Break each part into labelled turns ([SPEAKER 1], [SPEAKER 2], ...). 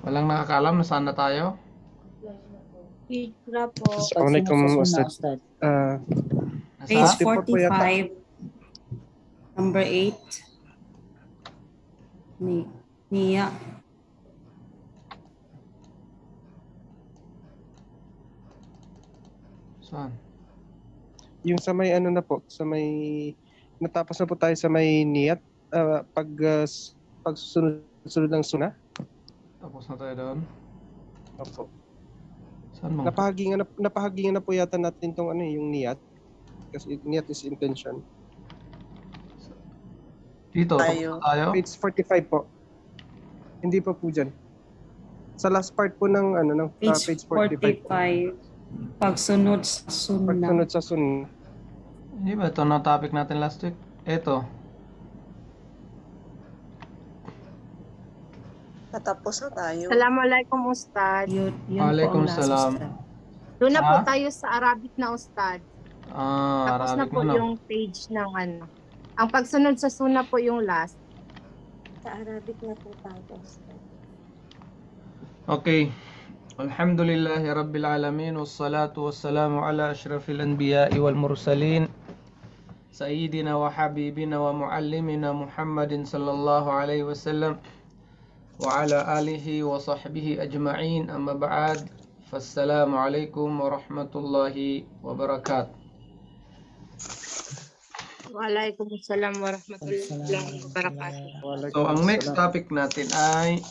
[SPEAKER 1] Walang nakakaalam na saan na tayo?
[SPEAKER 2] Hijra po.
[SPEAKER 3] Assalamualaikum, Ustad.
[SPEAKER 2] Page
[SPEAKER 1] Nasa?
[SPEAKER 2] 45, number 8. Niya.
[SPEAKER 1] Saan?
[SPEAKER 3] Yung sa may ano na po, sa may natapos na po tayo sa may niyat pag sunod ng suna.
[SPEAKER 1] Tapos na tayo doon.
[SPEAKER 3] Opo.
[SPEAKER 1] Saan mo?
[SPEAKER 3] Napahagingan na po yata natin tong ano yung niyat. Kasi niyat is intention.
[SPEAKER 1] Dito, tapos na tayo?
[SPEAKER 3] Page 45 po. Hindi pa po dyan. Sa last part po ng ano ng
[SPEAKER 2] Page 45. Pagsunod sa sunna.
[SPEAKER 3] Pagsunod sa sunna.
[SPEAKER 1] Hindi ba ito na topic natin last week? Ito.
[SPEAKER 4] Natapos na tayo.
[SPEAKER 5] Assalamualaikum, Ustad.
[SPEAKER 2] Yun po ang last,
[SPEAKER 1] Waalaikumsalam.
[SPEAKER 2] Ustad.
[SPEAKER 5] Doon na po
[SPEAKER 1] Ah?
[SPEAKER 5] tayo sa Arabic na, Ustad. Tapos na
[SPEAKER 1] Arabic
[SPEAKER 5] po
[SPEAKER 1] na.
[SPEAKER 5] yung page ng ano. Ang pagsunod sa sunna po yung last.
[SPEAKER 4] Sa Arabic na po tayo.
[SPEAKER 1] Okay. Alhamdulillahi Rabbil Alamin. Wassalatu wassalamu ala ashrafil anbiya'i wal mursalin. Sayyidina wa habibina wa muallimina Muhammadin sallallahu alaihi wasallam. Wa ala alihi wa sahbihi ajma'in. Amma ba'd. Fassalamu alaikum warahmatullahi wabarakatuh.
[SPEAKER 5] Waalaikumsalam warahmatullahi wabarakatuh.
[SPEAKER 1] So, ang next topic natin ay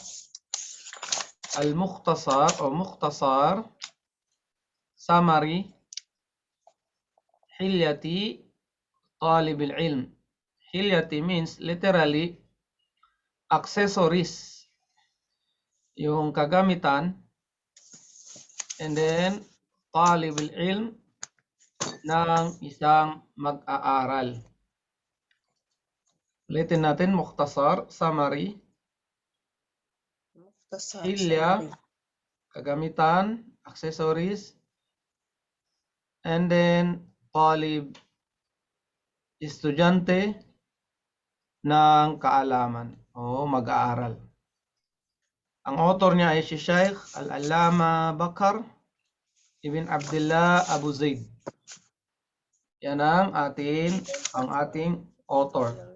[SPEAKER 1] al-mukhtasar o mukhtasar summary hilyati talib al-ilm. Hilyati means literally accessories, yung kagamitan, and then talib al-ilm ng isang mag-aaral. Ulitin natin, mukhtasar, summary, hilya, kagamitan, accessories, and then talib, estudyante ng kaalaman o mag-aaral. Ang author niya ay si Sheikh Al-Allama Bakar Ibn Abdullah Abu Zaid. Yan ang ating author.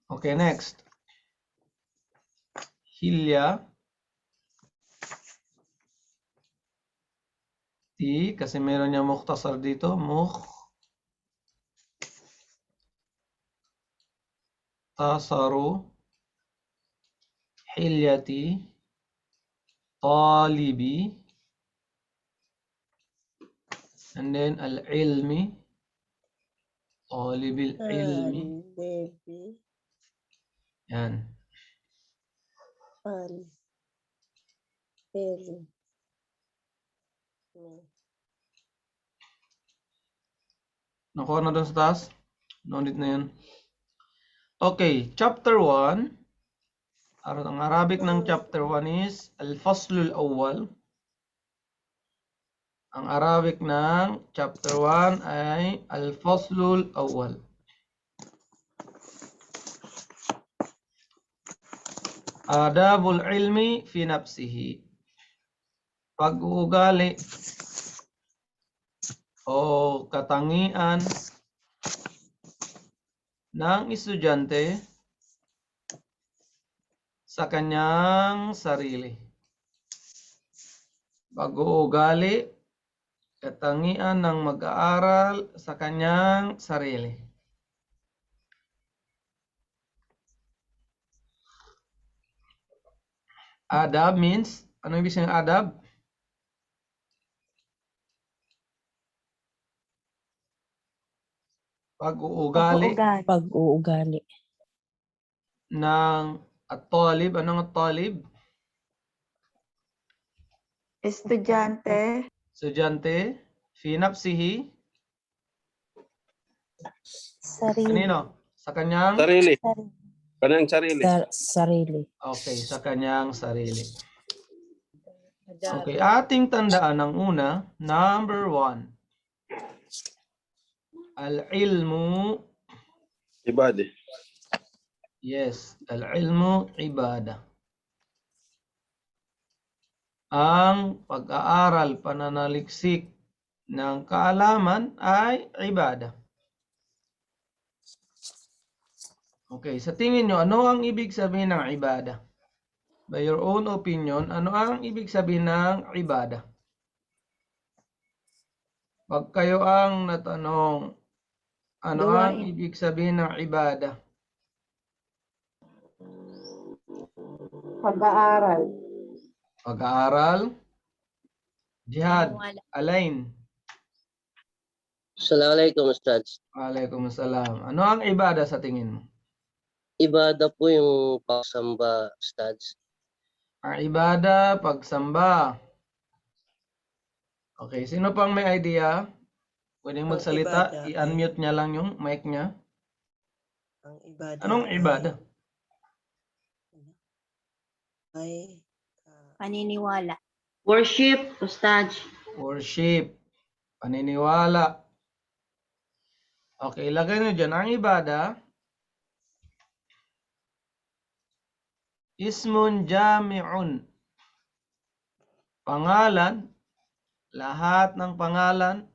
[SPEAKER 1] Okay, next. Hilya. Kasi meron niya mukhtasar dito. Mukhtasaru hilyati talibi, and then al-ilmi, talibil ilmi. Yan. Nakuha na doon sa taas? No need na yan. Okay, chapter 1. Ang Arabic ng chapter 1 is Al-Faslul Awwal. Ang Arabic ng chapter 1 ay Al-Faslul Awwal. Adabul ilmi fi nafsihi. Pag-uugali o katangian ng estudyante sa kanyang sarili. Pag-uugali, katangian ng mag-aaral sa kanyang sarili. Adab means, ano ibig sabihin ng adab? Pag-uugali ng at-talib. Anong at-talib?
[SPEAKER 4] Estudyante.
[SPEAKER 1] Estudyante. Fi nafsihi.
[SPEAKER 4] Sarili.
[SPEAKER 1] Kanino? Sa kanyang?
[SPEAKER 6] Sarili. Kanyang sarili.
[SPEAKER 4] Sarili.
[SPEAKER 1] Okay, sa kanyang sarili. Okay, ating tandaan ang una. Number 1. Al-ilmu
[SPEAKER 6] Ibadah.
[SPEAKER 1] Yes, al-ilmu ibadah. Ang pag-aaral, pananaliksik ng kaalaman ay ibadah. Okay, sa tingin nyo, ano ang ibig sabihin ng ibadah? By your own opinion, ano ang ibig sabihin ng ibadah? Pag kayo ang natanong, ano ang
[SPEAKER 2] Gawain.
[SPEAKER 1] ibig sabihin ng ibadah?
[SPEAKER 5] Pag-aaral.
[SPEAKER 1] Pag-aaral? Jihad? Alain?
[SPEAKER 7] Assalamualaikum Ustaz.
[SPEAKER 1] Waalaikumsalam. Ano ang ibadah sa tingin mo?
[SPEAKER 7] Ibadah po yung pagsamba, Ustaz.
[SPEAKER 1] Ang ibadah, pagsamba. Okay, sino pang may idea? Pwedeng
[SPEAKER 4] Ang
[SPEAKER 1] magsalita,
[SPEAKER 4] ibadah ay-
[SPEAKER 1] i-unmute niya lang yung mic niya.
[SPEAKER 4] Ang ibadah
[SPEAKER 1] Anong ibadah?
[SPEAKER 4] ay
[SPEAKER 2] Paniniwala.
[SPEAKER 8] Worship, Ustaz.
[SPEAKER 1] Worship. Paniniwala. Okay, lagay nyo dyan. Ang ibadah, ismun jami'un. Pangalan, lahat ng pangalan,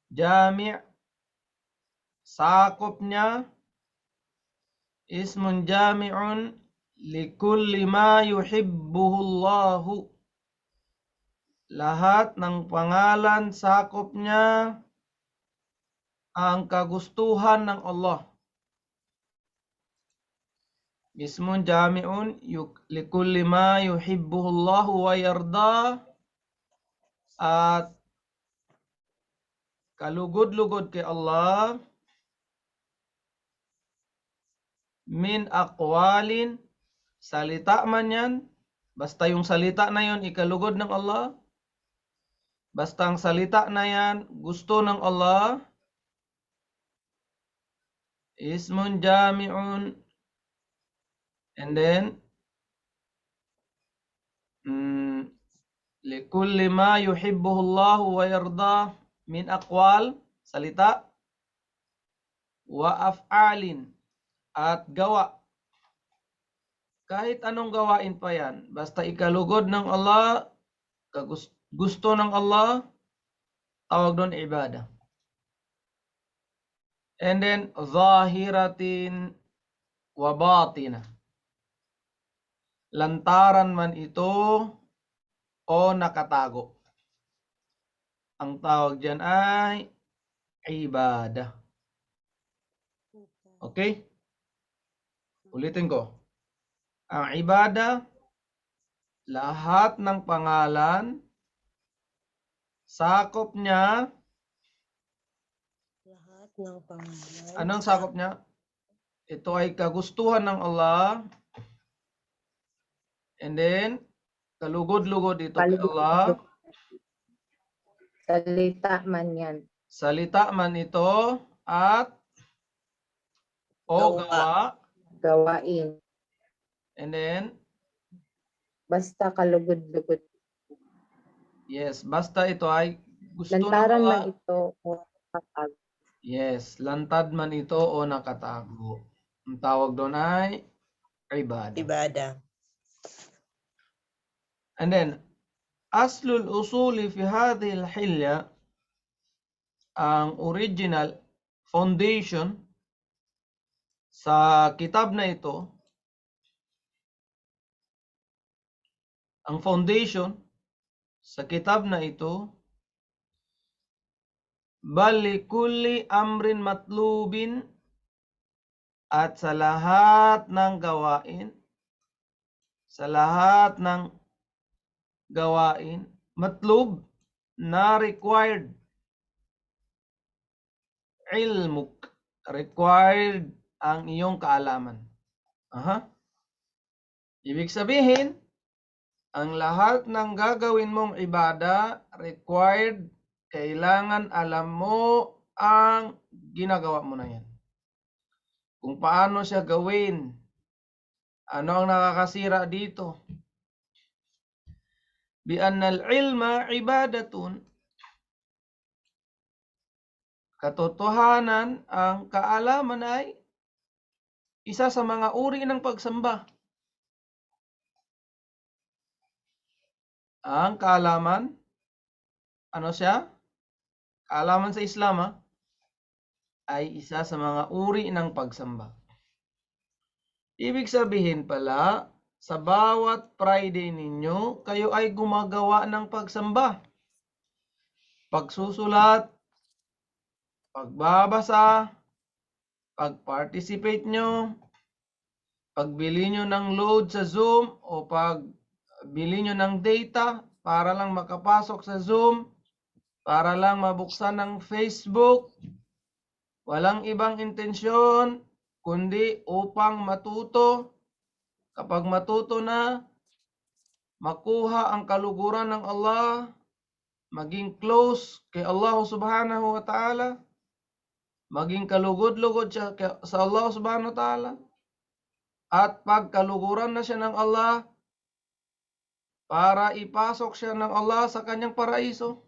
[SPEAKER 1] jami', sakop niya, ismun jami'un likulli ma yuhibbuhu Allahu. Lahat ng pangalan, sakop niya ang kagustuhan ng Allah. Ismun jami'un likulli ma yuhibbuhu Allahu wa yarda, at kalugod-lugod kay Allah min aqwalin, salita man yan, basta yung salita na yon ikalugod ng Allah, basta ang salita na yan gusto ng Allah, ismun jami'un, and then likulli ma yuhibbuhu Allah wa yarda min aqwal, salita, wa af'alin, at gawa. Kahit anong gawain pa yan, basta ikalugod ng Allah, gusto ng Allah, tawag doon ibadah. And then zahiratin wa batina. Lantaran man ito o nakatago. Ang tawag dyan ay ibadah. Okay? Ulitin ko. Ang ibadah, lahat ng pangalan, sakop niya.
[SPEAKER 4] lahat ng pangalan.
[SPEAKER 1] Anong sakop niya? Ito ay kagustuhan ng Allah. And then, kalugod-lugod ito kay Allah.
[SPEAKER 5] Salita man yan.
[SPEAKER 1] Salita man ito at o gawa.
[SPEAKER 5] Gawain.
[SPEAKER 1] And then,
[SPEAKER 5] Basta kalugod-lugod.
[SPEAKER 1] yes, basta ito ay gusto ng
[SPEAKER 5] Lantaran
[SPEAKER 1] Allah.
[SPEAKER 5] man ito o kapag.
[SPEAKER 1] Yes, lantad man ito o nakatago. Ang tawag doon ay ibadah.
[SPEAKER 4] Ibadah.
[SPEAKER 1] And then, aslul usuli fi hadhihi al-hilya, ang original foundation sa kitab na ito, ang foundation sa kitab na ito, bali kulli amrin matlubin, at sa lahat ng gawain, matlub na required, ilmuk, required ang iyong kaalaman. Ibig sabihin, ang lahat ng gagawin mong ibada required, kailangan alam mo ang ginagawa mo na yan. Kung paano siya gawin, ano ang nakakasira dito. Bi anna al-ilma ibadatun, Katotohanan, ang kaalaman ay isa sa mga uri ng pagsamba. Ang kaalaman, ano siya? Kaalaman sa Islam, ay isa sa mga uri ng pagsamba. Ibig sabihin pala, sa bawat Friday ninyo, kayo ay gumagawa ng pagsamba. Pagsusulat, pagbabasa, pag-participate nyo, pagbili nyo ng load sa Zoom o pagbili nyo ng data para lang makapasok sa Zoom, para lang mabuksan ng Facebook, walang ibang intensyon kundi upang matuto. Kapag matuto na, makuha ang kaluguran ng Allah, maging close kay Allah subhanahu wa ta'ala, maging kalugod-lugod siya sa Allah subhanahu wa ta'ala, at pag kaluguran na siya ng Allah, para ipasok siya ng Allah sa kanyang paraiso.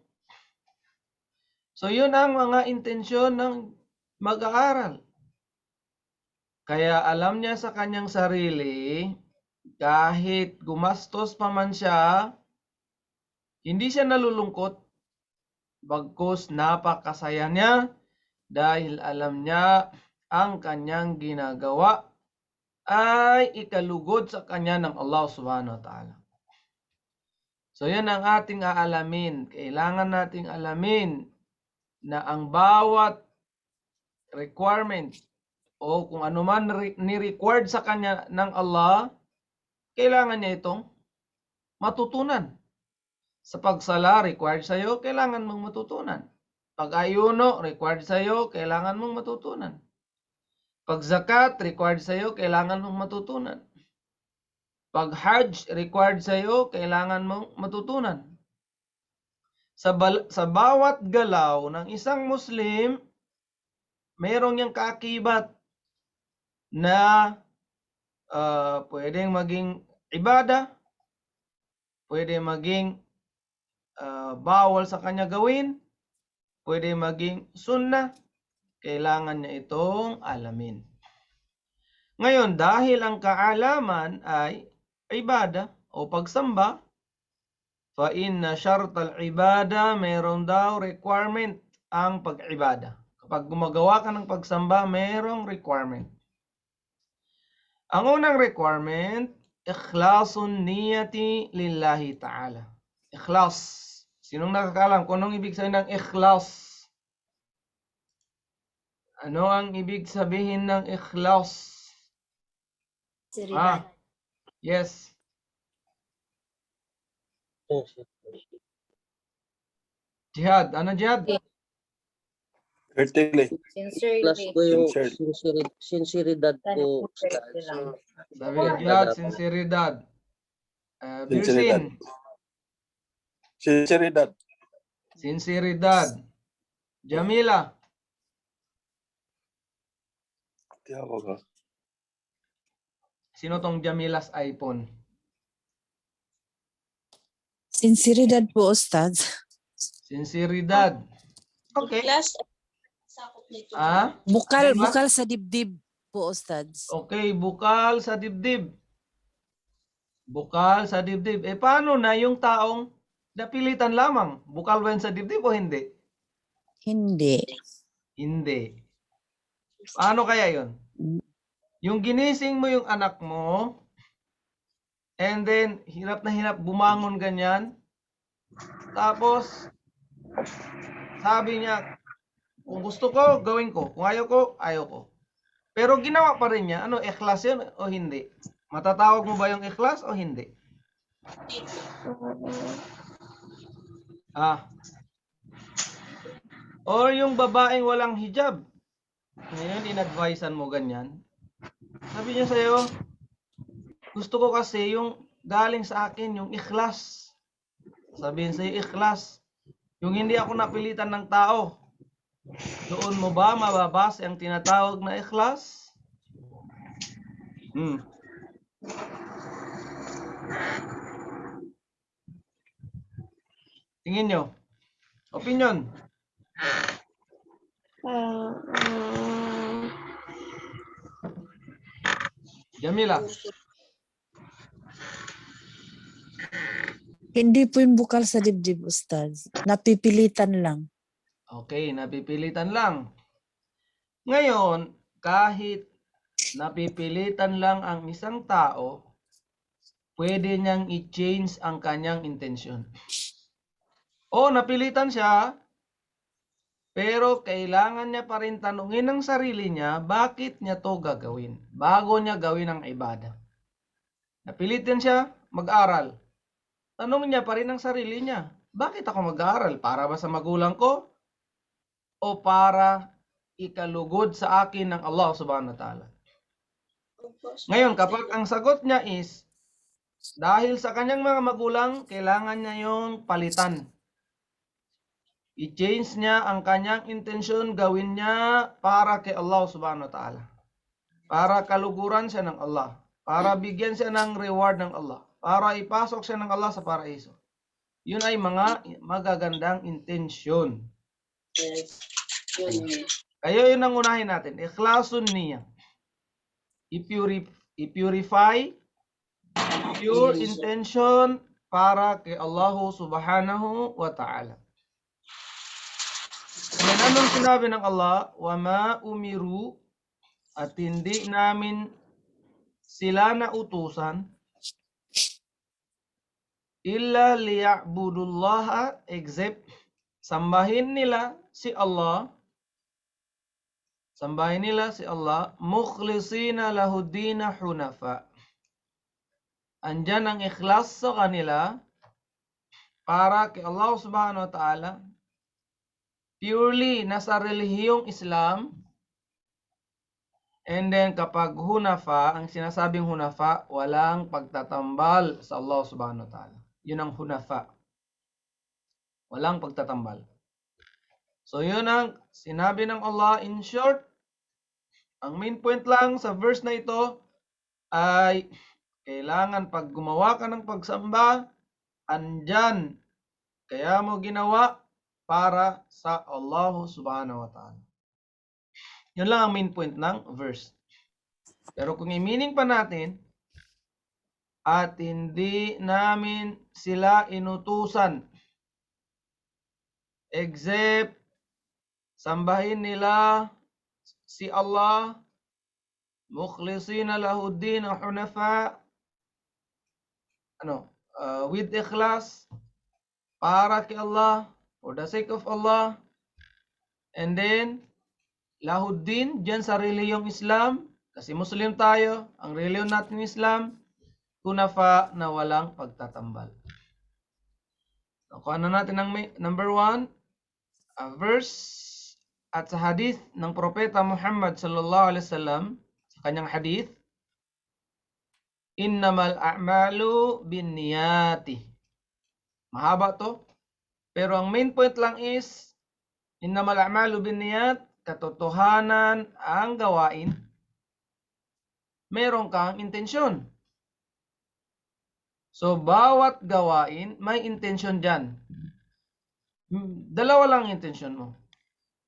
[SPEAKER 1] So yun ang mga intensyon ng mag-aaral. Kaya alam niya sa kanyang sarili, kahit gumastos pa man siya, hindi siya nalulungkot. Bagkus napakasaya niya dahil alam niya ang kanyang ginagawa ay ikalugod sa kanya ng Allah subhanahu wa ta'ala. So yan ang ating aalamin. Kailangan nating alamin na ang bawat requirement o kung ano man ni-required sa kanya ng Allah, kailangan niya itong matutunan. Sa pagsala, required sa'yo, kailangan mong matutunan. Pag-ayuno, required sa'yo, kailangan mong matutunan. Pag zakat, required sa'yo, kailangan mong matutunan. Pag hajj, required sa'yo, kailangan mong matutunan. Sa bawat galaw ng isang Muslim, mayroong yung kaakibat na pwedeng maging ibada, pwede maging bawal sa kanya gawin, pwede maging sunnah, kailangan niya itong alamin. Ngayon, dahil ang kaalaman ay ibada o pagsamba, fa inna syartal ibada, mayroon daw requirement ang pag-ibada. Kapag gumagawa ka ng pagsamba, mayroong requirement. Ang unang requirement, ikhlasun niyati lillahi ta'ala. Ikhlas. Sinong nakakalam kung anong ibig sabihin ng ikhlas? Ano ang ibig sabihin ng ikhlas? Yes. Jihad. Ano jihad?
[SPEAKER 6] Certainly.
[SPEAKER 7] Plus po yung
[SPEAKER 6] Sincerity.
[SPEAKER 7] sinseridad po, Ustads.
[SPEAKER 1] Sabi ng jihad, sinseridad. Birsin.
[SPEAKER 6] Sinceridad.
[SPEAKER 1] Sinseridad. Jamila.
[SPEAKER 6] Tiyago ka.
[SPEAKER 1] Sino tong Jamila's iPhone?
[SPEAKER 9] Sinseridad po, Ustads.
[SPEAKER 1] Sinseridad. Okay.
[SPEAKER 9] Bukal,
[SPEAKER 1] Diba?
[SPEAKER 9] bukal sa dibdib po, Ustads.
[SPEAKER 1] Okay, bukal sa dibdib. Bukal sa dibdib. Paano na yung taong napilitan lamang? Bukal ba yun sa dibdib o hindi?
[SPEAKER 9] Hindi.
[SPEAKER 1] Hindi. Paano kaya yun? Yung ginising mo yung anak mo, and then hirap na hirap bumangon ganyan, tapos sabi niya, kung gusto ko, gawin ko. Kung ayaw ko, ayaw ko. Pero ginawa pa rin niya. Ano, ikhlas yun o hindi? Matatawag mo ba yung ikhlas o hindi? Or yung babaeng walang hijab. Ngayon, in-advisean mo ganyan. Sabi niya sa'yo, gusto ko kasi yung galing sa akin, yung ikhlas. Sabihin sa'yo, ikhlas. Yung hindi ako napilitan ng tao. Doon mo ba mababase ang tinatawag na ikhlas? Tingin nyo. Opinion. Jamila.
[SPEAKER 9] Hindi po yung bukal sa dibdib, Ustaz. Napipilitan lang.
[SPEAKER 1] Okay, napipilitan lang. Ngayon, kahit napipilitan lang ang isang tao, pwede niyang i-change ang kanyang intensyon. O, napilitan siya, pero kailangan niya pa rin tanungin ang sarili niya, bakit niya to gagawin? Bago niya gawin ang ibada. Napilitan siya mag-aral. Tanungin niya pa rin ang sarili niya, bakit ako mag-aaral? Para ba sa magulang ko? O para ikalugod sa akin ng Allah subhanahu wa ta'ala? Ngayon, kapag ang sagot niya is, dahil sa kanyang mga magulang, kailangan niya yung palitan. I-change niya ang kanyang intensyon, gawin niya para kay Allah subhanahu wa ta'ala. Para kaluguran siya ng Allah. Para bigyan siya ng reward ng Allah. Para ipasok siya ng Allah sa paraiso. Yun ay mga magagandang intensyon. Kaya yun ang unahin natin. Ikhlasun niya. I-purify pure intention para kay Allah subhanahu wa ta'ala. And anong sinabi ng Allah? Wa ma umiru, at hindi namin sila nautusan illa liya'budullaha, except sambahin nila si Allah. Sambahin nila si Allah, mukhlisina lahuddina hunafa. Andyan ang ikhlas sa kanila para kay Allah subhanahu wa ta'ala. Purely nasa relihiyong Islam. And then kapag hunafa, ang sinasabing hunafa, walang pagtatambal sa Allah subhanahu wa ta'ala. Yun ang hunafa. Walang pagtatambal. So yun ang sinabi ng Allah. In short, ang main point lang sa verse na ito ay kailangan pag gumawa ka ng pagsamba, andyan. Kaya mo ginawa para sa Allah subhanahu wa ta'ala. Yun lang ang main point ng verse. Pero kung i-meaning pa natin, at hindi namin sila inutusan, except sambahin nila si Allah, mukhlisina lahuddin hunafa, with ikhlas, para kay Allah, for the sake of Allah, and then lahuddin, dyan sa reliyong Islam, kasi Muslim tayo, ang reliyon natin Islam, hunafa, na walang pagtatambal. So, kung ano natin ang number 1, verse at sa hadith ng Propeta Muhammad sallallahu alaihi wasallam, sa kanyang hadith, innamal a'malu binniyati. Mahaba to, pero ang main point lang is, innamal a'malu binniyat, katotohanan ang gawain, meron kang intensyon. So, bawat gawain, may intensyon dyan. Dalawa lang intensyon mo.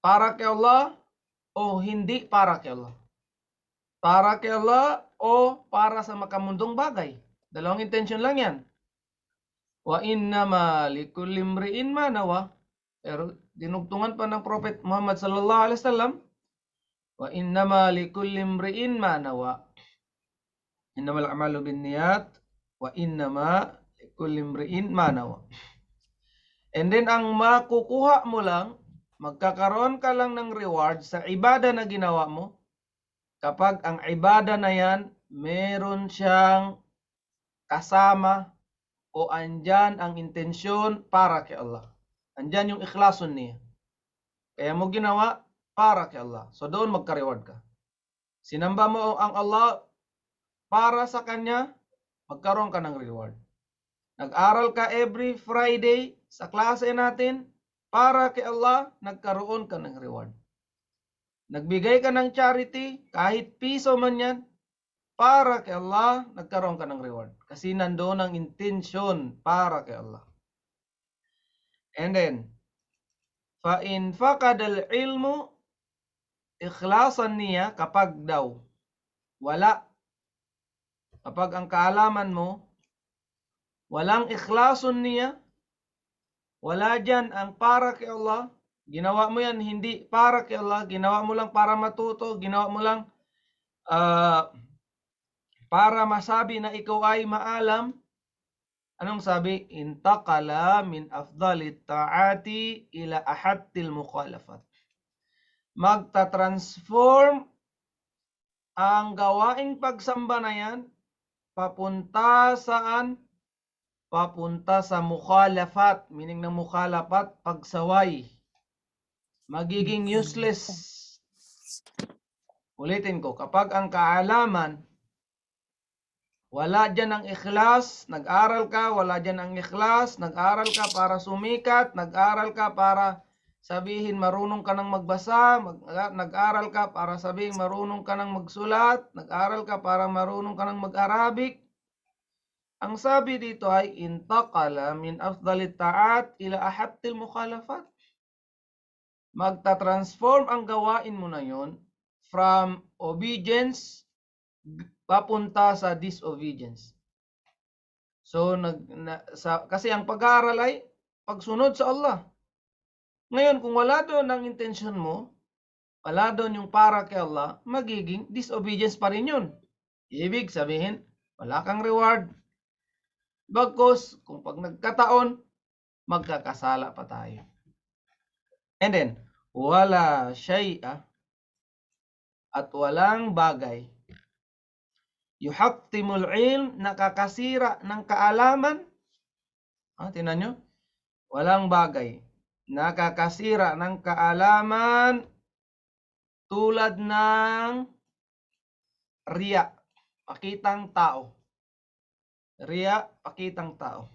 [SPEAKER 1] Para kay Allah o hindi para kay Allah. Para kay Allah o para sa makamundong bagay. Dalawang intensyon lang yan. Wa innama likulli imri'in ma nawa. Pero dinugtungan pa ng Prophet Muhammad sallallahu alaihi wasallam, wa innama likulli imri'in ma nawa. Innamal a'malu binniyat wa innama likulli imri'in ma nawa. And then ang makukuha mo lang, magkakaroon ka lang ng reward sa ibada na ginawa mo kapag ang ibada na yan meron siyang kasama o andyan ang intensyon para kay Allah. Andyan yung ikhlasun niya. Kaya mo ginawa para kay Allah. So doon magka-reward ka. Sinamba mo ang Allah para sa Kanya, magkaroon ka ng reward. Nag-aral ka every Friday sa klase natin, para kay Allah, nagkaroon ka ng reward. Nagbigay ka ng charity, kahit piso man yan, para kay Allah, nagkaroon ka ng reward. Kasi nandoon ang intensyon para kay Allah. And then, فَإِنْ فَقَدَ الْعِلْمُ ikhlasan niya kapag daw wala, kapag ang kaalaman mo walang ikhlason niya, wala dyan ang para kay Allah, ginawa mo yan hindi para kay Allah, ginawa mo lang para matuto, ginawa mo lang para masabi na ikaw ay maalam, anong sabi? Intaqala min afdalit ta'ati ila ahattil mukhalafat. Magta-transform ang gawaing pagsamba na yan papunta saan? Papunta sa mukhalafat, meaning ng mukhalafat, pagsaway. Magiging useless. Ulitin ko, kapag ang kaalaman, wala dyan ang ikhlas, nag-aral ka, wala dyan ang ikhlas, nag-aral ka para sumikat, nag-aral ka para sabihin marunong ka nang magbasa, nag-aral ka para sabihin marunong ka nang magsulat, nag-aral ka para marunong ka nang mag-Arabic. Ang sabi dito ay intaqala min afdalit ta'at ila ahattil mukhalafat. Magta-transform ang gawain mo na yon from obedience papunta sa disobedience. So kasi ang pag-aaral ay pagsunod sa Allah. Ngayon, kung wala doon ang intention mo, wala doon yung para kay Allah, magiging disobedience pa rin yun. Ibig sabihin, wala kang reward. Bagkus, kung pag nagkataon, magkakasala pa tayo. And then, wala syai'a at walang bagay. Yuhattimul ilm, nakakasira ng kaalaman. Tingnan nyo. Walang bagay. Nakakasira ng kaalaman tulad ng riya, pakitang tao. Riya, pakitang tao.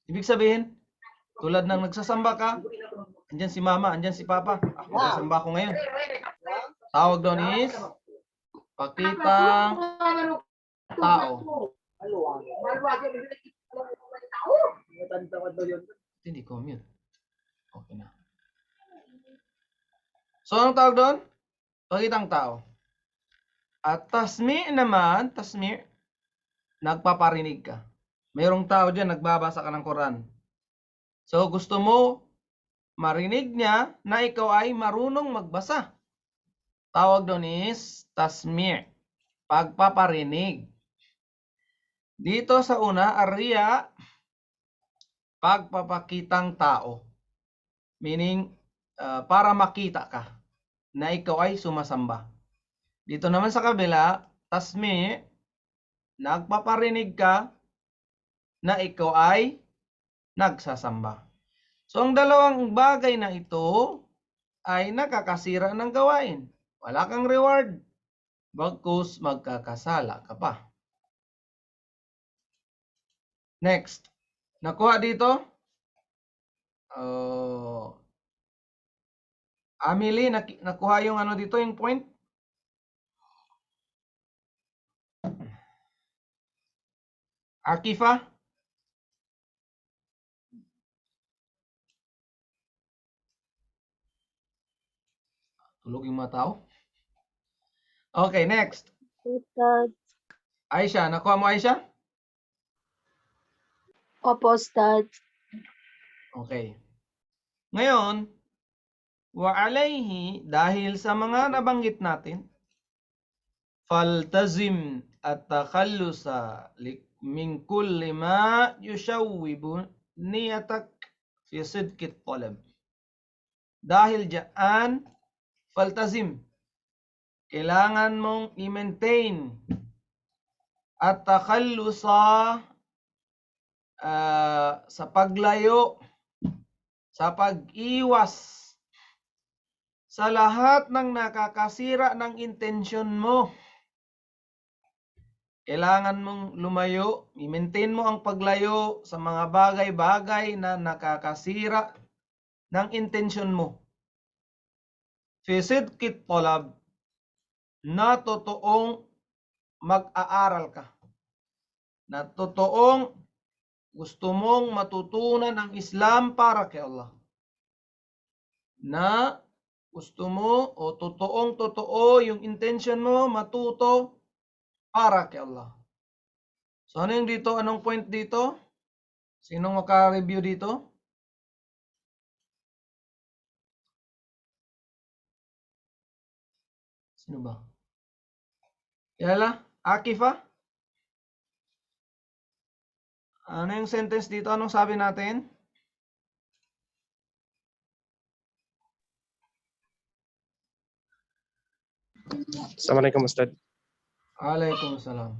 [SPEAKER 1] Ibig sabihin, tulad ng nagsasamba ka, andyan si mama, andyan si papa. Nagsasamba ko ngayon. Tawag doon is pakitang tao. Hindi ko mute. Okay na. So, anong tawag doon? Pakitang tao. At tasmi' naman, tasmi', nagpaparinig ka. Mayroong tao dyan, nagbabasa ka ng Quran. So, gusto mo marinig niya na ikaw ay marunong magbasa. Tawag doon is tasmi', pagpaparinig. Dito sa una, ariya, pagpapakitang tao. Meaning, para makita ka na ikaw ay sumasamba. Dito naman sa kabila, tasmi', nagpaparinig ka na ikaw ay nagsasamba. So, ang dalawang bagay na ito ay nakakasira ng gawain. Wala kang reward. Bagkus magkakasala ka pa. Next. Nakuha dito? Amelie, nakuha yung ano dito, yung point? Akifa? Tulog yung mga tao? Okay, next.
[SPEAKER 2] Ustad.
[SPEAKER 1] Aisha, nakuha mo Aisha?
[SPEAKER 2] Opo, Ustad.
[SPEAKER 1] Okay. Ngayon, wa alayhi, dahil sa mga nabanggit natin, faltazim at-takhallusa min kulli ma yushawwibu niyatak fi sidqit talab. Dahil diyan, faltazim, kailangan mong i-maintain at takhallusa sa paglayo, sa pag-iwas sa lahat ng nakakasira ng intensyon mo. Kailangan mong lumayo, i-maintain mo ang paglayo sa mga bagay-bagay na nakakasira ng intensyon mo. Fi sidqit talab, na totoong mag-aaral ka. Na totoong gusto mong matutunan ang Islam para kay Allah. Na Gusto mo o totoong totoo yung intention mo matuto para kay Allah. So ano yung dito? Anong point dito? Sinong maka-review dito? Sino ba? Yala? Akifa? Ano yung sentence dito? Anong sabi natin?
[SPEAKER 3] Assalamualaikum Ustad.
[SPEAKER 1] Waalaikumsalam.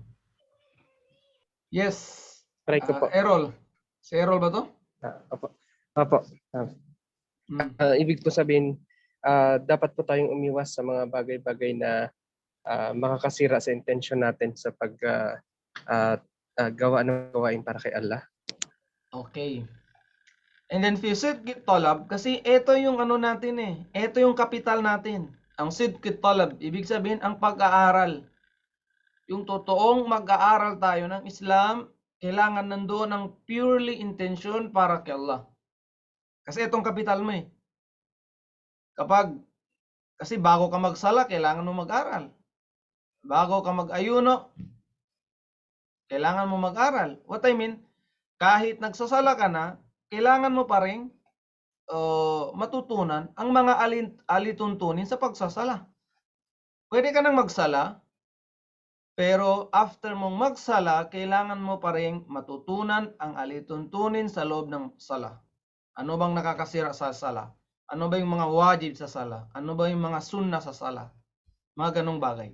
[SPEAKER 1] Yes.
[SPEAKER 3] Try ko po.
[SPEAKER 1] Errol. Si Errol ba to?
[SPEAKER 3] Opo. Opo. Ibig po sabihin, dapat po tayong umiwas sa mga bagay-bagay na makakasira sa intention natin sa gawa ng gawain para kay Allah.
[SPEAKER 1] Okay. And then fi sidq talab, kasi ito yung ano natin eh. Ito yung kapital natin. Ang sidq talab, ibig sabihin ang pag-aaral. Yung totoong mag-aaral tayo ng Islam, kailangan nandoon ng purely intention para kay Allah. Kasi itong kapital mo eh. Kasi bago ka magsala, kailangan mo mag-aral. Bago ka mag-ayuno, kailangan mo mag-aral. What I mean, kahit nagsasala ka na, kailangan mo pa rin matutunan ang mga alituntunin sa pagsasala. Pwede ka nang magsala, pero after mong magsala, kailangan mo pa rin matutunan ang alituntunin sa loob ng sala. Ano bang nakakasira sa sala? Ano ba yung mga wajib sa sala? Ano ba yung mga sunnah sa sala? Mga ganong bagay.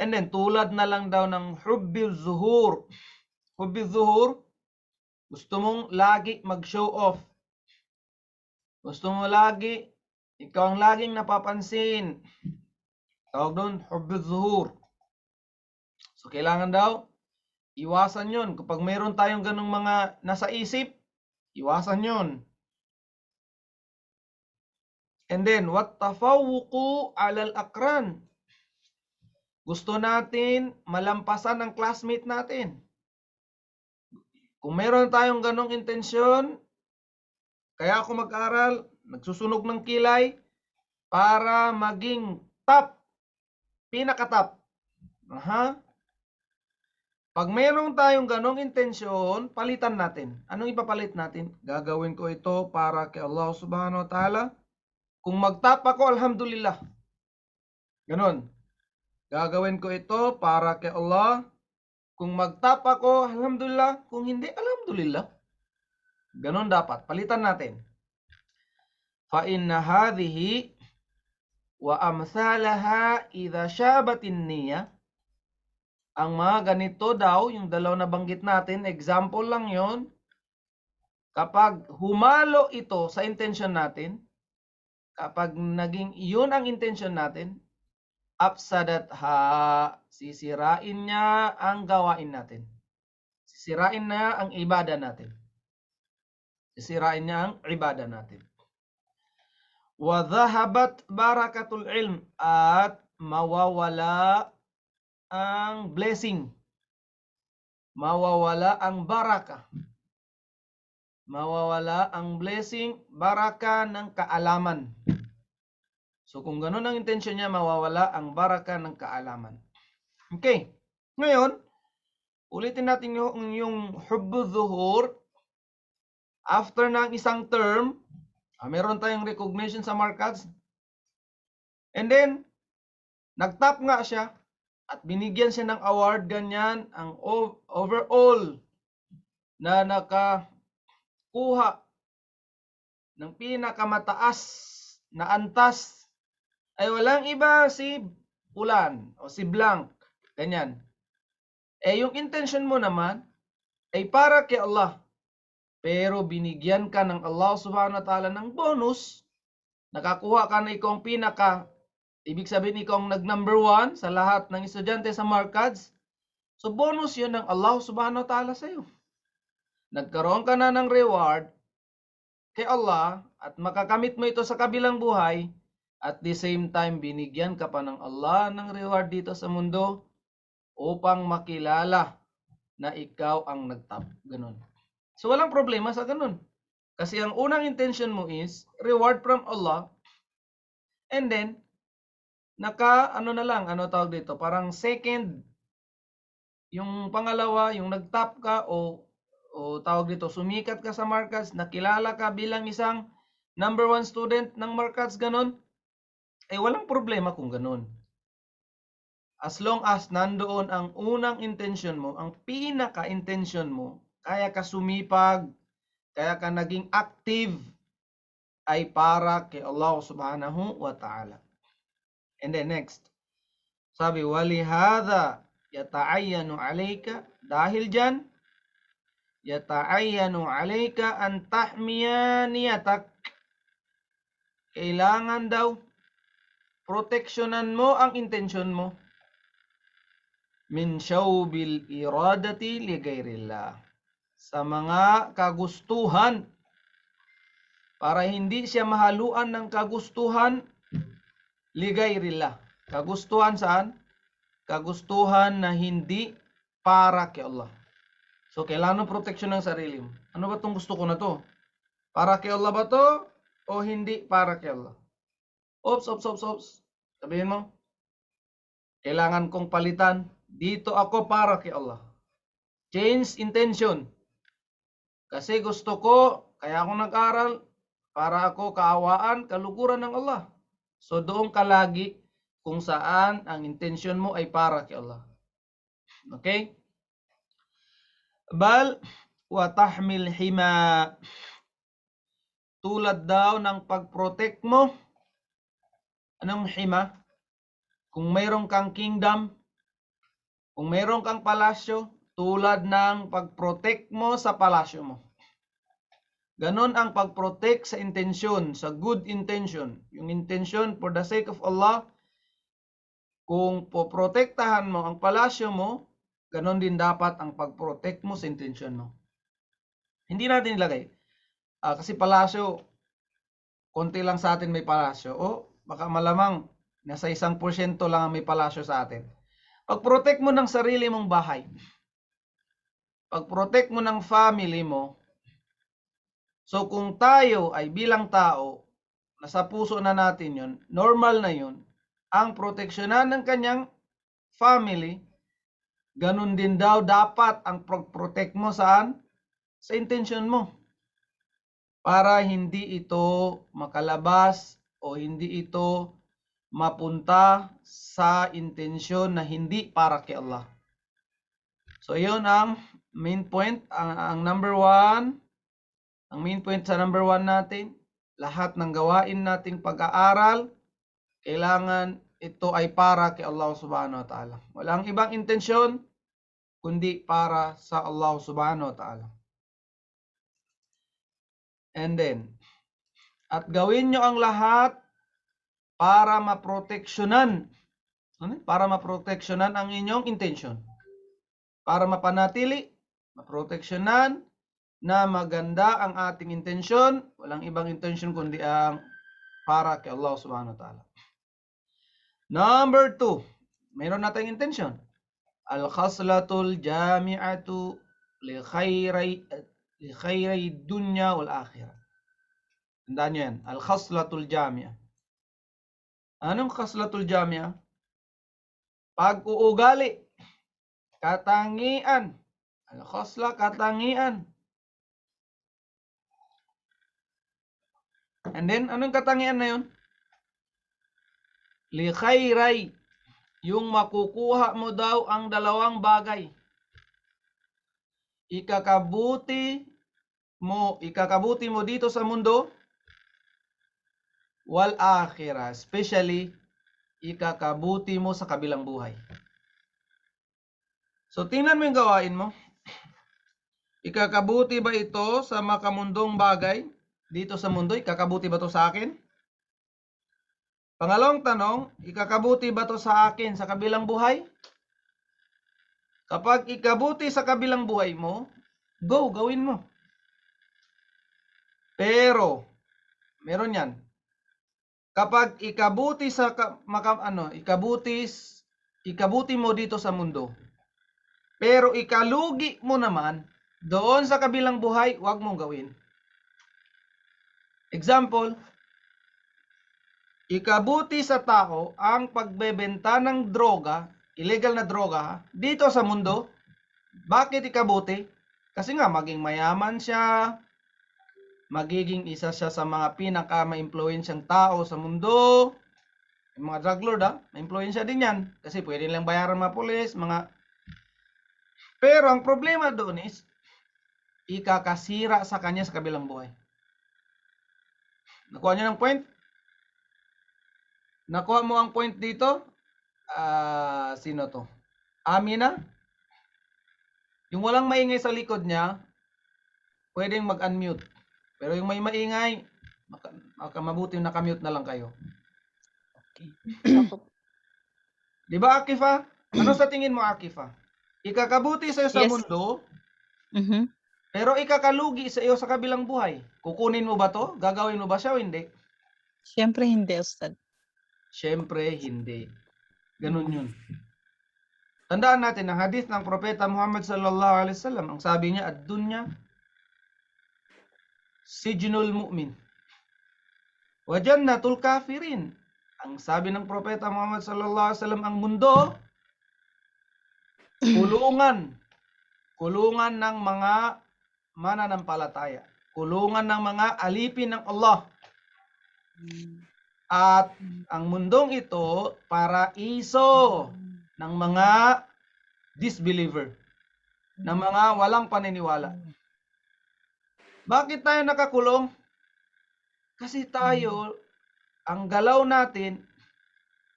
[SPEAKER 1] And then, tulad na lang daw ng hubbi zuhur. Hubbi zuhur, gusto mong lagi mag-show off. Gusto mo lagi, ikaw ang laging napapansin. Tawag doon, hubbi zuhur. So, kailangan daw, iwasan yun. Kapag mayroon tayong ganong mga nasa isip, iwasan yun. And then, what tafawuqu alal akran. Gusto natin malampasan ng classmate natin. Kung meron tayong ganong intensyon, kaya ako mag-aral, nagsusunog ng kilay, para maging top, pinaka-top. Pag meron tayong ganong intensyon, palitan natin. Anong ipapalit natin? Gagawin ko ito para kay Allah subhanahu wa ta'ala. Kung mag-top ako, alhamdulillah. Ganon. Gagawin ko ito para kay Allah. Kung mag-top ako, alhamdulillah. Kung hindi, alhamdulillah. Ganon dapat. Palitan natin. فَإِنَّ هَذِهِ وَأَمْثَالَهَا إِذَا شَابَتِ النِّيَّةِ. Ang mga ganito daw, yung dalaw na banggit natin, example lang yon. Kapag humalo ito sa intention natin, kapag naging iyon ang intention natin, afsadatha, sisirain niya ang gawain natin. Sisirain niya ang ibadah natin. Sisirain niya ang ibadah natin. Wa dhahabat barakatul ilm, at mawawala ang blessing. Mawawala ang baraka. Mawawala ang blessing, baraka ng kaalaman. So kung ganun ang intention niya, mawawala ang baraka ng kaalaman. Okay. Ngayon, ulitin natin yung hubbu zuhur. After ng isang term, meron tayong recognition sa markets. And then, nag-top nga siya at binigyan siya ng award, ganyan, ang overall na nakakuha ng pinakamataas na antas ay walang iba si Pulan o si Blank, ganyan. Yung intention mo naman ay para kay Allah. Pero binigyan ka ng Allah subhanahu wa ta'ala ng bonus, nakakuha ka na ikaw ang ibig sabihin ikaw ang nag-number 1 sa lahat ng estudyante sa markets. So bonus yun ng Allah subhanahu wa ta'ala sa iyo. Nagkaroon ka na ng reward kay Allah at makakamit mo ito sa kabilang buhay. At the same time, binigyan ka pa ng Allah ng reward dito sa mundo upang makilala na ikaw ang nagtap. Ganun. So walang problema sa ganun. Kasi ang unang intention mo is reward from Allah. And then, ano na lang, ano tawag dito, parang second, yung pangalawa, yung nag-top ka o tawag dito, sumikat ka sa Markets, nakilala ka bilang isang number 1 student ng Markets, ganon, walang problema kung ganon. As long as nandoon ang unang intention mo, ang pinaka-intention mo, kaya ka sumipag, kaya ka naging active, ay para kay Allah subhanahu wa ta'ala. And then next, sabi, walihada yata'ayyanu alayka, dahil dyan, yata'ayyanu alayka an tahmiya niyatak, kailangan daw, proteksyonan mo ang intensyon mo, min syaubil iradati li ghairillah, sa mga kagustuhan, para hindi siya mahaluan ng kagustuhan li ghairillah. Kagustuhan saan? Kagustuhan na hindi para kay Allah. So kailangan ng proteksyon ng sarili mo. Ano ba itong gusto ko na to? Para kay Allah ba to o hindi para kay Allah? Ops. Sabihin mo, kailangan kong palitan. Dito ako para kay Allah. Change intention. Kasi gusto ko, kaya ako nag-aral, para ako kaawaan, kalukuran ng Allah. So doon ka lagi kung saan ang intention mo ay para kay Allah. Okay? Bal wa tahmil hima, tulad daw ng pag-protect mo. Anong hima? Kung mayroon kang kingdom, kung mayroon kang palasyo, tulad ng pag-protect mo sa palasyo mo. Ganon ang pag-protect sa intensyon, sa good intention. Yung intention for the sake of Allah, kung poprotektahan mo ang palasyo mo, ganon din dapat ang pag-protect mo sa intensyon mo. Hindi natin ilagay. Kasi palasyo, konti lang sa atin may palasyo. Baka malamang nasa 1% lang ang may palasyo sa atin. Pag-protect mo ng sarili mong bahay, pag-protect mo ng family mo, so kung tayo ay bilang tao, nasa puso na natin yun, normal na yun, ang proteksyonan ng kanyang family, ganun din daw dapat ang protect mo saan? Sa intention mo. Para hindi ito makalabas o hindi ito mapunta sa intensyon na hindi para kay Allah. So yun ang main point, ang number 1. Ang main point sa number 1 natin, lahat ng gawain nating pag-aaral, kailangan ito ay para kay Allah subhanahu wa ta'ala. Walang ibang intensyon, kundi para sa Allah subhanahu wa ta'ala. And then, at gawin nyo ang lahat para maproteksyonan. Para maproteksyonan ang inyong intention. Para mapanatili, maproteksyonan, na maganda ang ating intensyon, walang ibang intensyon kundi ang para kay Allah subhanahu wa ta'ala. Number 2, mayroon nating intensyon. Al-khaslatul jami'atu li khayri dunya wal akhirah. Tandaan nyo yan, al-khaslatul jami'ah. Anong khaslatul jami'ah? Pag-uugali, katangian. Al-khasla, katangian. And then, anong katangian na yun? Li khayray, yung makukuha mo daw ang dalawang bagay. Ikakabuti mo dito sa mundo, wal akhirah, especially ikakabuti mo sa kabilang buhay. So, tingnan mo yung gawain mo. Ikakabuti ba ito sa makamundong bagay? Dito sa mundo, ikakabuti ba to sa akin? Pangalawang tanong, ikakabuti ba to sa akin sa kabilang buhay? Kapag ikabuti sa kabilang buhay mo, gawin mo. Pero, meron yan. Kapag ikabuti mo dito sa mundo, pero ikalugi mo naman doon sa kabilang buhay, wag mong gawin. Example, ikabuti sa tao ang pagbebenta ng droga, illegal na droga, ha, dito sa mundo. Bakit ikabuti? Kasi nga, maging mayaman siya, magiging isa siya sa mga pinaka-ma-impluensyang tao sa mundo. Yung mga drug lord, ma-impluensya din yan. Kasi pwede lang bayaran mga pulis, mga... Pero ang problema doon is, ikakasira sa kanya sa kabilang buhay. Nakuha niyo ng point? Nakuha mo ang point dito? Sino to? Amina? Yung walang maingay sa likod niya, pwedeng mag-unmute. Pero yung may maingay, mabuti nakamute na lang kayo. Di ba, Akifa? Ano sa tingin mo, Akifa? Ikakabuti sa'yo sa
[SPEAKER 9] Yes.
[SPEAKER 1] mundo,
[SPEAKER 9] Mhm.
[SPEAKER 1] pero ikakalugi sa iyo sa kabilang buhay. Kukunin mo ba to? Gagawin mo ba siya o hindi?
[SPEAKER 9] Siyempre hindi, Ustad.
[SPEAKER 1] Siyempre, hindi. Ganun yun. Tandaan natin ang hadith ng Propeta Muhammad sallallahu alaihi wasallam. Ang sabi niya, ad-dunya sijnul mu'min wa jannatul kafirin. Ang sabi ng Propeta Muhammad sallallahu alaihi wasallam, ang mundo, kulungan ng mga mananampalataya. Kulungan ng mga alipin ng Allah. At ang mundong ito, paraiso ng mga disbeliever, ng mga walang paniniwala. Bakit tayo nakakulong? Kasi tayo, ang galaw natin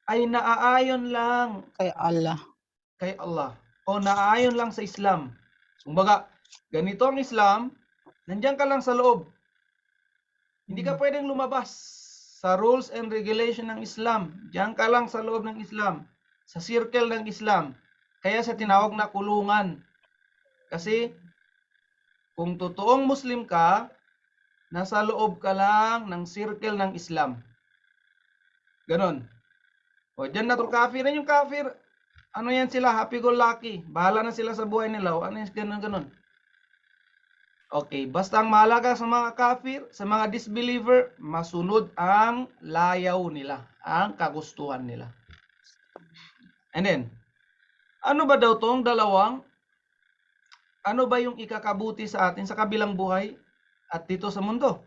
[SPEAKER 1] ay naaayon lang
[SPEAKER 9] Kay Allah.
[SPEAKER 1] kay Allah o naaayon lang sa Islam. Kumbaga, ganito ang Islam, nandiyan ka lang sa loob. Hindi ka pwedeng lumabas sa rules and regulation ng Islam. Diyan ka lang sa loob ng Islam, sa circle ng Islam. Kaya sa tinawag na kulungan. Kasi kung totoong Muslim ka, nasa loob ka lang ng circle ng Islam. Ganon. O dyan na kafirin yung kafir. Ano yan sila? Happy go lucky. Bahala na sila sa buhay nila. O ano yan? Ganon. Okay, basta ang mahalaga sa mga kafir, sa mga disbeliever, masunod ang layaw nila, ang kagustuhan nila. And then, ano ba daw tong dalawang? Ano ba yung ikakabuti sa atin sa kabilang buhay at dito sa mundo?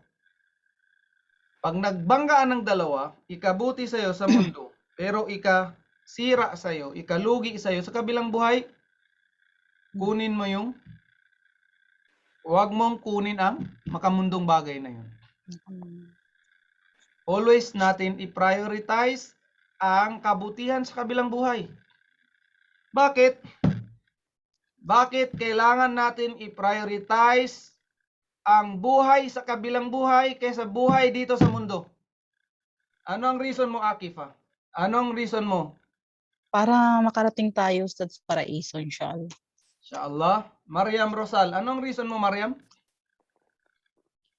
[SPEAKER 1] Pag nagbanggaan ng dalawa, ikabuti sa'yo sa mundo, pero ikasira sa'yo, ikalugi sa'yo sa kabilang buhay, kunin mo yung huwag mong kunin ang makamundong bagay na yun. Always natin i-prioritize ang kabutihan sa kabilang buhay. Bakit? Bakit kailangan natin i-prioritize ang buhay sa kabilang buhay kaysa buhay dito sa mundo? Ano ang reason mo, Akifa? Anong reason mo?
[SPEAKER 9] Para makarating tayo, Ustad, sa paraiso, inshallah.
[SPEAKER 1] Inshallah. Mariam Rosal, anong reason mo, Mariam?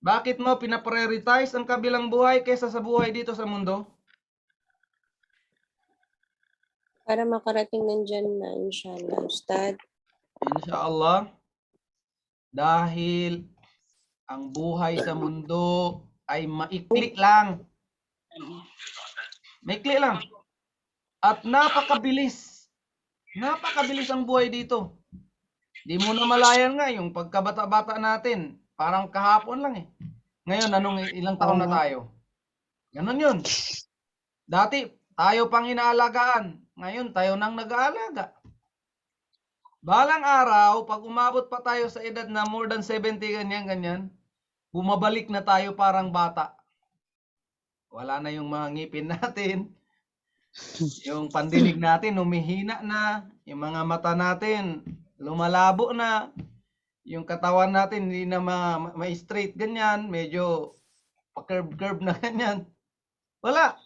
[SPEAKER 1] Bakit mo pinaprioritize ang kabilang buhay kaysa sa buhay dito sa mundo?
[SPEAKER 2] Para makarating nandyan na, inshallah, Ustad.
[SPEAKER 1] Inshallah. Dahil ang buhay sa mundo ay maikli lang. Maikli lang. At napakabilis. Napakabilis ang buhay dito. Di mo na malayan nga yung pagkabata-bata natin. Parang kahapon lang eh. Ngayon, ilang taon na tayo? Ganon yun. Dati, tayo pang inaalagaan. Ngayon, tayo nang nag-aalaga. Balang araw, pag umabot pa tayo sa edad na more than 70, ganyan, bumabalik na tayo parang bata. Wala na yung mga ngipin natin. Yung pandinig natin, humihina na. Yung mga mata natin, lumalabo na. Yung katawan natin, hindi na ma-straight ganyan. Medyo pa-curve na ganyan. Wala.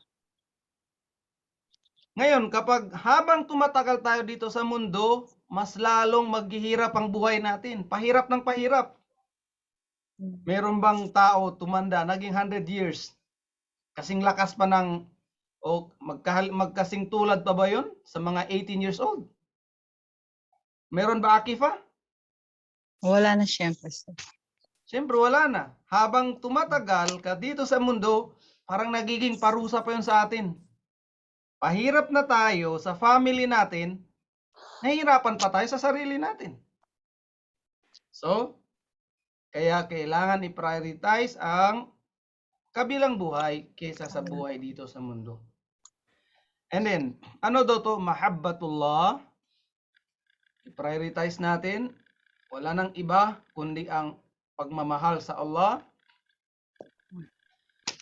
[SPEAKER 1] Ngayon, kapag habang tumatagal tayo dito sa mundo, mas lalong maghihirap ang buhay natin. Pahirap ng pahirap. Meron bang tao tumanda, naging 100 years? Kasing lakas pa ng, magkasing tulad pa ba yun sa mga 18 years old? Meron ba, Akifa?
[SPEAKER 9] Wala na siyempre, Ustad.
[SPEAKER 1] Siyempre wala na. Habang tumatagal ka dito sa mundo, parang nagiging parusa pa yun sa atin. Pahirap na tayo sa family natin, nahihirapan pa tayo sa sarili natin. So, kaya kailangan i-prioritize ang kabilang buhay kaysa sa buhay dito sa mundo. And then, ano daw to? Mahabbatullah. I-prioritize natin. Wala nang iba kundi ang pagmamahal sa Allah.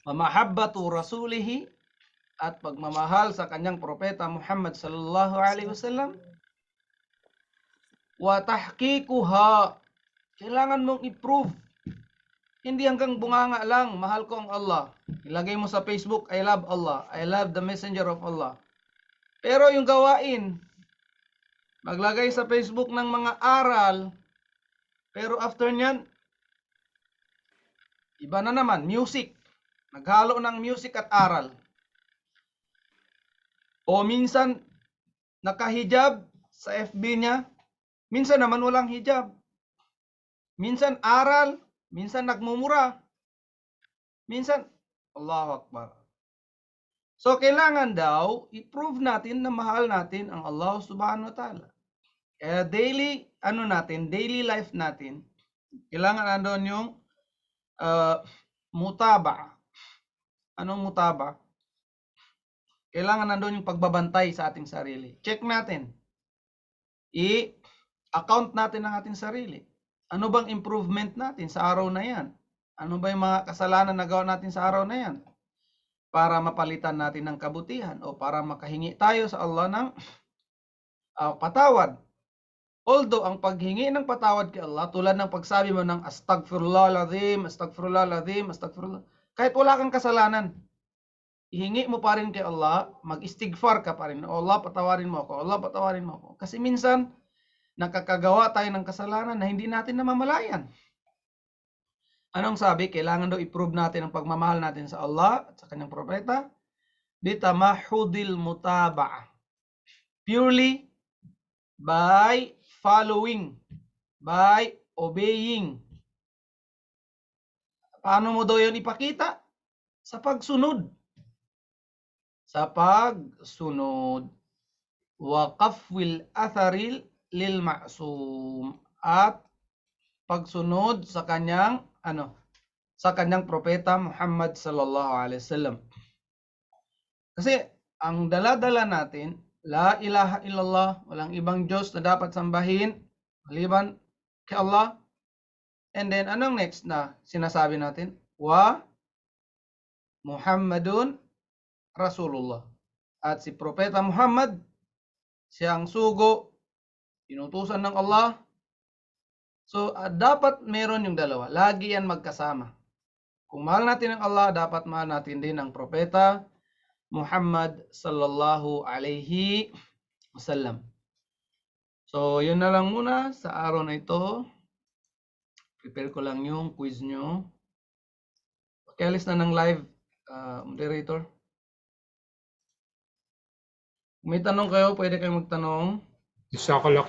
[SPEAKER 1] Mamahabbatu rasulihi, at pagmamahal sa kanyang propeta Muhammad sallallahu alaihi wasallam. Wa tahqiquha. Kailangan mong i-prove. Hindi hanggang bunganga lang, mahal ko ang Allah. Ilagay mo sa Facebook, I love Allah. I love the messenger of Allah. Pero yung gawain, maglagay sa Facebook ng mga aral, pero after nyan, iba na naman, music. Naghalo ng music at aral. O minsan, nakahijab sa FB niya, minsan naman walang hijab. Minsan aral, minsan nagmumura. Minsan, Allahu Akbar. So, kailangan daw, i-prove natin na mahal natin ang Allah subhanahu wa ta'ala. Kaya daily, daily life natin, kailangan andon yung mutaba. Anong mutaba? Kailangan nandun yung pagbabantay sa ating sarili. Check natin. I-account natin ang ating sarili. Ano bang improvement natin sa araw na yan? Ano ba yung mga kasalanan na gawa natin sa araw na yan? Para mapalitan natin ng kabutihan o para makahingi tayo sa Allah ng patawad. Although, ang paghingi ng patawad kay Allah, tulad ng pagsabi mo ng astaghfirullahaladzim, astaghfirullahaladzim, astaghfirullah, kahit wala kang kasalanan, ihingi mo pa rin kay Allah, mag-istighfar ka pa rin. O Allah, patawarin mo ako. Allah, patawarin mo ako. Kasi minsan, nakakagawa tayo ng kasalanan na hindi natin namamalayan. Anong sabi? Kailangan daw i-prove natin ang pagmamahal natin sa Allah at sa kanyang propeta. Bitamahudil mutaba'ah. Purely by following, by obeying. Paano mo daw yun ipakita? Sa pagsunod. Sa pagsunod. Wa qafwil atharil lil ma'sum, at pagsunod sa kanyang sa kanyang propeta Muhammad sallallahu alaihi wasallam. Kasi ang dala-dala natin, la ilaha illallah, walang ibang Diyos na dapat sambahin maliban kay Allah. And then anong next na sinasabi natin? Wa Muhammadun Rasulullah. At si propeta Muhammad, siyang sugo, inutusan ng Allah. So, dapat meron yung dalawa. Lagi yan magkasama. Kung mahal natin ang Allah, dapat mahal natin din ang propeta Muhammad sallallahu alaihi wasallam. So, yun na lang muna sa araw na ito. Prepare ko lang yung quiz nyo. Pakialis na ng live, moderator. Kung may tanong kayo, pwede kayong magtanong.
[SPEAKER 10] Isa ko lang